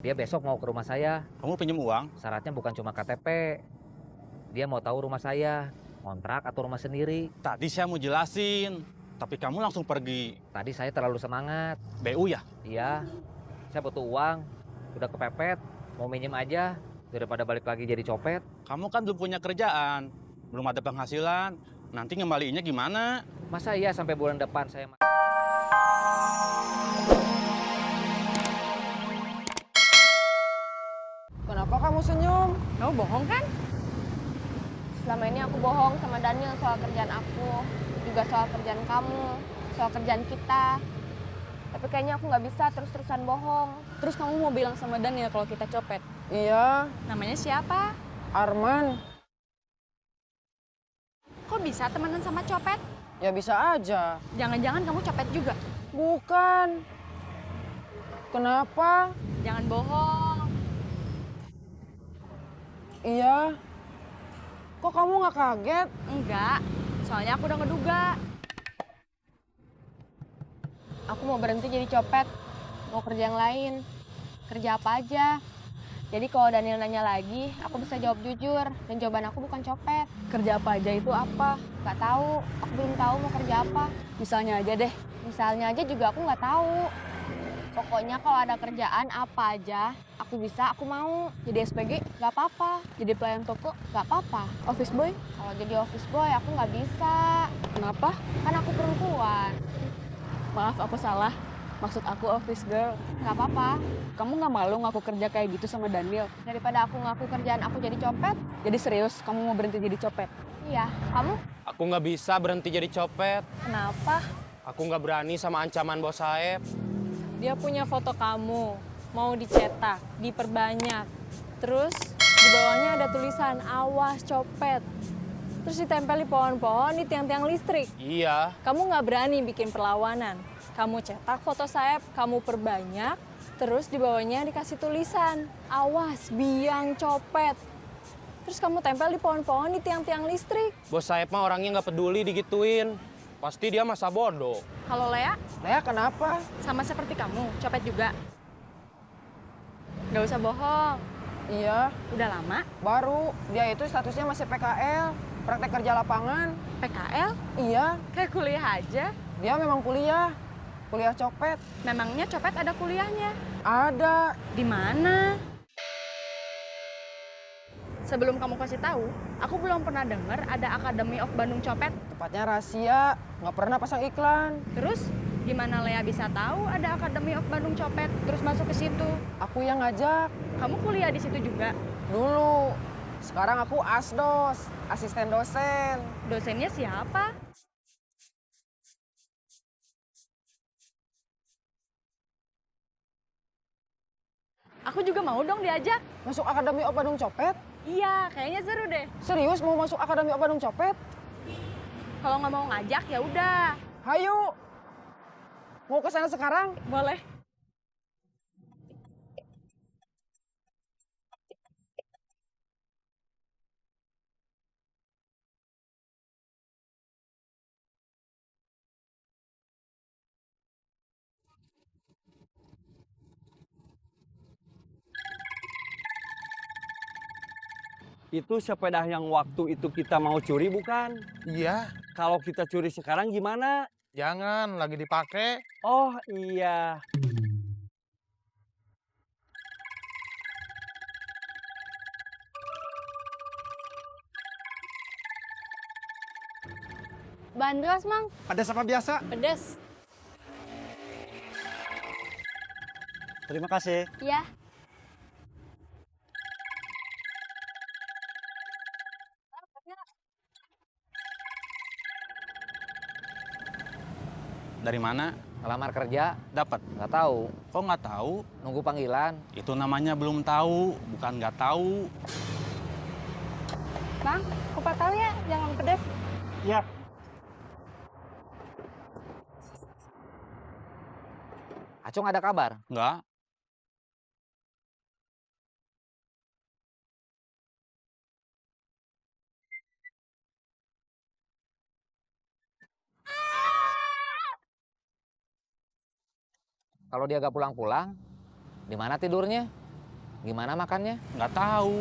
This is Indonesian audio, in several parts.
Dia besok mau ke rumah saya. Kamu pinjam uang? Syaratnya bukan cuma KTP. Dia mau tahu rumah saya, kontrak atau rumah sendiri. Tadi saya mau jelasin, tapi kamu langsung pergi. Tadi saya terlalu semangat. BU ya? Iya, saya butuh uang. Udah kepepet, mau minjem aja daripada balik lagi jadi copet. Kamu kan belum punya kerjaan, belum ada penghasilan. Nanti ngembaliinnya gimana? Masa iya sampai bulan depan saya... Kenapa kamu senyum? Kamu bohong kan? Selama ini aku bohong sama Daniel soal kerjaan aku, juga soal kerjaan kamu, soal kerjaan kita. Tapi kayaknya aku nggak bisa terus-terusan bohong. Terus kamu mau bilang sama Daniel kalau kita copet? Iya, Namanya siapa? Arman. Kok bisa temenan sama copet? Ya bisa aja. Jangan-jangan kamu copet juga? Bukan. Kenapa? Jangan bohong. Iya. Kok kamu nggak kaget? Enggak, soalnya aku udah ngeduga. Aku mau berhenti jadi copet, mau kerja yang lain. Kerja apa aja. Jadi kalau Daniel nanya lagi, aku bisa jawab jujur. Dan jawaban aku bukan copet. Kerja apa aja itu apa? Nggak tahu, aku belum tahu mau kerja apa. Misalnya aja deh. Misalnya aja juga aku nggak tahu. Pokoknya kalau ada kerjaan apa aja, aku bisa, aku mau. Jadi SPG? Nggak apa-apa, Jadi pelayan toko? nggak apa-apa. Office boy? Kalau jadi office boy aku nggak bisa. Kenapa? Kan aku perempuan. Maaf, aku salah. Maksud aku office girl. Nggak apa-apa. Kamu nggak malu ngaku kerja kayak gitu sama Daniel? Daripada aku ngaku kerjaan aku jadi copet, Jadi serius, kamu mau berhenti jadi copet? iya. Kamu? Aku nggak bisa berhenti jadi copet. Kenapa? Aku nggak berani sama ancaman bos Saeb. Dia punya foto kamu, mau dicetak, diperbanyak. Terus di bawahnya ada tulisan, awas copet. Terus ditempel di pohon-pohon, di tiang-tiang listrik. Iya, Kamu nggak berani bikin perlawanan. Kamu cetak foto Saeb, kamu perbanyak, terus di bawahnya dikasih tulisan, awas biang copet. Terus kamu tempel di pohon-pohon, di tiang-tiang listrik. bos Saeb mah orangnya nggak peduli digituin. Pasti dia masa bodoh. Kalau Lea, Lea kenapa? sama seperti kamu, copet juga. Nggak usah bohong. Iya, Udah lama, baru. Dia itu statusnya masih PKL, praktek kerja lapangan. PKL, Iya, kayak kuliah aja. dia memang kuliah. Kuliah copet. Memangnya copet ada kuliahnya? Ada. Di mana? Sebelum kamu kasih tahu, aku belum pernah dengar ada Academy of Bandung Copet. Tepatnya rahasia. Nggak pernah pasang iklan. Terus gimana Lea bisa tahu ada Academy of Bandung Copet terus masuk ke situ? Aku yang ngajak. Kamu kuliah di situ juga? Dulu. Sekarang aku ASDOS, asisten dosen. Dosennya siapa? Aku juga mau dong diajak. Masuk Akademi of Bandung Copet? Iya, kayaknya seru deh. Serius mau masuk Akademi of Bandung Copet? Kalau nggak mau ngajak ya udah. Hayu. Mau ke sana sekarang? Boleh. Itu sepeda yang waktu itu kita mau curi bukan? Iya, Kalau kita curi sekarang gimana? jangan lagi dipakai. Oh iya. Bandros, Mang. Ada apa biasa? Pedes. Terima kasih. Iya. Dari mana? Ngelamar kerja, Dapat. nggak tahu. Kok nggak tahu? Nunggu panggilan. Itu namanya belum tahu, bukan nggak tahu. Bang, kupat tahu ya, jangan pedes. Ya. Acung ada kabar? Nggak. Kalau dia gak pulang-pulang, di mana tidurnya? Gimana makannya? Nggak tahu.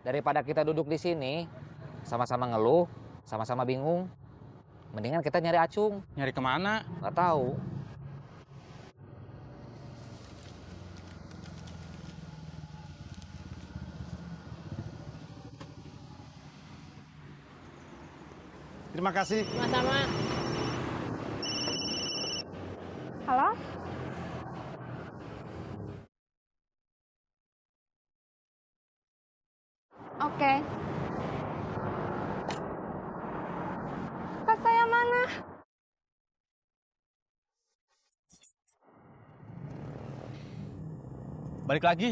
Daripada kita duduk di sini, sama-sama ngeluh, sama-sama bingung, mendingan kita nyari Acung. Nyari kemana? Nggak tahu. Terima kasih. Sama-sama. Halo? Oke. Pas saya mana? Balik lagi.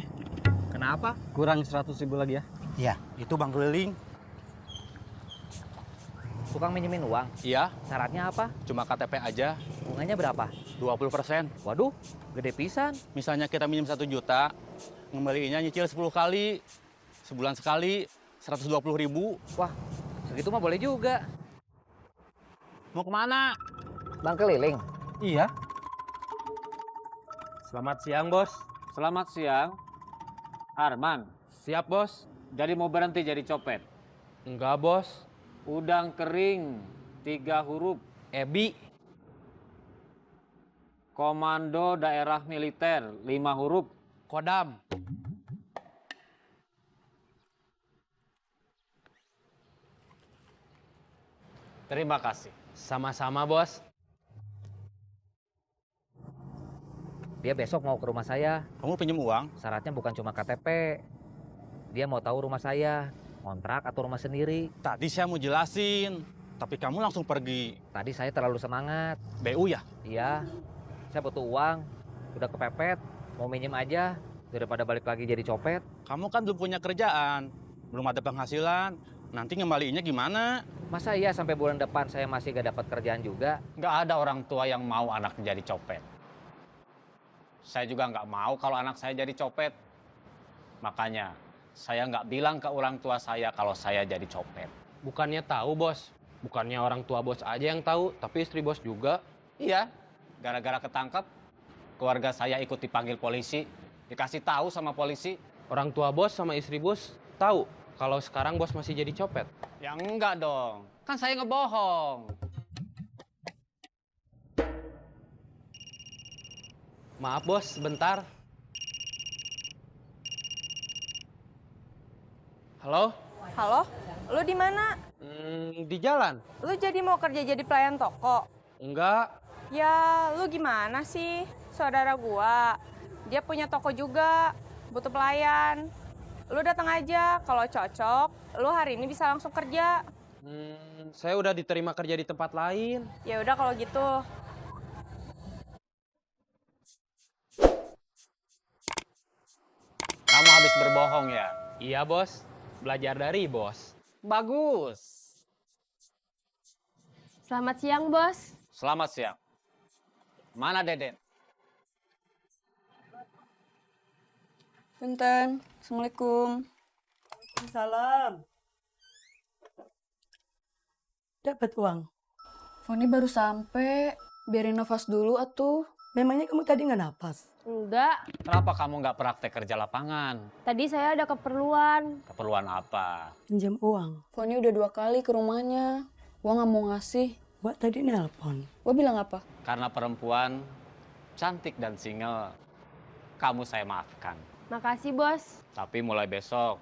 Kenapa? Kurang 100.000 lagi ya. Iya, itu Bang Keliling. Tukang minjemin uang. Iya, Syaratnya apa? cuma KTP aja, Bunganya berapa? 20%. Waduh, gede pisan. Misalnya kita minjem 1 juta, ngembaliinnya nyicil 10 kali. Sebulan sekali, 120.000. Wah, segitu mah boleh juga. Mau kemana? Bang Keliling. Iya. Selamat siang, Bos. Selamat siang. Arman, Siap, Bos. jadi mau berhenti jadi copet? Enggak, Bos. Udang kering, 3 huruf. Ebi. Komando daerah militer, 5 huruf. Kodam. Terima kasih. Sama-sama, Bos. Dia besok mau ke rumah saya. Kamu pinjem uang? Syaratnya bukan cuma KTP. Dia mau tahu rumah saya, kontrak atau rumah sendiri. Tadi saya mau jelasin, tapi kamu langsung pergi. Tadi saya terlalu semangat. BU ya? Iya, saya butuh uang. Udah kepepet, mau minjem aja daripada balik lagi jadi copet. Kamu kan belum punya kerjaan, belum ada penghasilan. Nanti ngembaliinnya gimana? Masa iya sampai bulan depan saya masih gak dapat kerjaan juga? Nggak ada orang tua yang mau anaknya jadi copet. Saya juga nggak mau kalau anak saya jadi copet. Makanya, saya nggak bilang ke orang tua saya kalau saya jadi copet. Bukannya tahu, Bos. Bukannya orang tua Bos aja yang tahu, tapi istri Bos juga. Iya, gara-gara ketangkep, keluarga saya ikut dipanggil polisi. Dikasih tahu sama polisi. Orang tua Bos sama istri Bos tahu kalau sekarang Bos masih jadi copet. Ya enggak dong, kan saya ngebohong. Maaf, Bos, sebentar. Halo? Halo? Lu di mana? Di jalan? Lu jadi mau kerja jadi pelayan toko? Enggak. Ya, lu gimana sih? Saudara gua, dia punya toko juga, butuh pelayan. Lu datang aja, kalau cocok, lu hari ini bisa langsung kerja. Saya udah diterima kerja di tempat lain. Ya udah kalau gitu. Kamu habis berbohong ya? Iya, Bos. Belajar dari Bos. Bagus. Selamat siang, Bos. Selamat siang. Mana Deden? Punten. Assalamualaikum. Salam. Dapat uang. Foni baru sampai. Biarin nafas dulu atuh. Memangnya kamu tadi nggak napas? Enggak, Kenapa kamu nggak praktek kerja lapangan? tadi saya ada keperluan. Keperluan apa? Pinjam uang. Foni udah 2 kali ke rumahnya. Gua nggak mau ngasih. Wak tadi nelpon. Gua bilang apa? Karena perempuan cantik dan single, kamu saya maafkan. Makasih, Bos. Tapi mulai besok,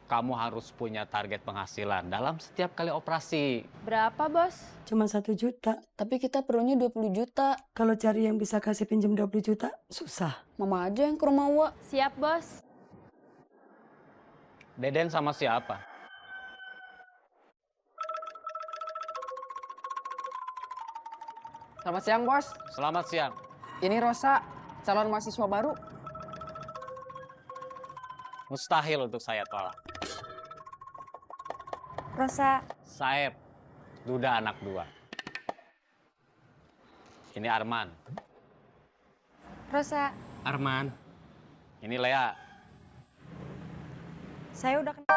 kamu harus punya target penghasilan dalam setiap kali operasi. Berapa, Bos? Cuma 1 juta. Tapi kita perlunya 20 juta. Kalau cari yang bisa kasih pinjam 20 juta, susah. Mama aja yang ke rumah Wak. Siap, Bos. Deden sama siapa? Selamat siang, Bos. Selamat siang. Ini Rosa, calon mahasiswa baru. Mustahil untuk saya tolak. Rosa. Saeb, duda anak 2. Ini Arman. Rosa, Arman. Ini Lea. saya udah kenal.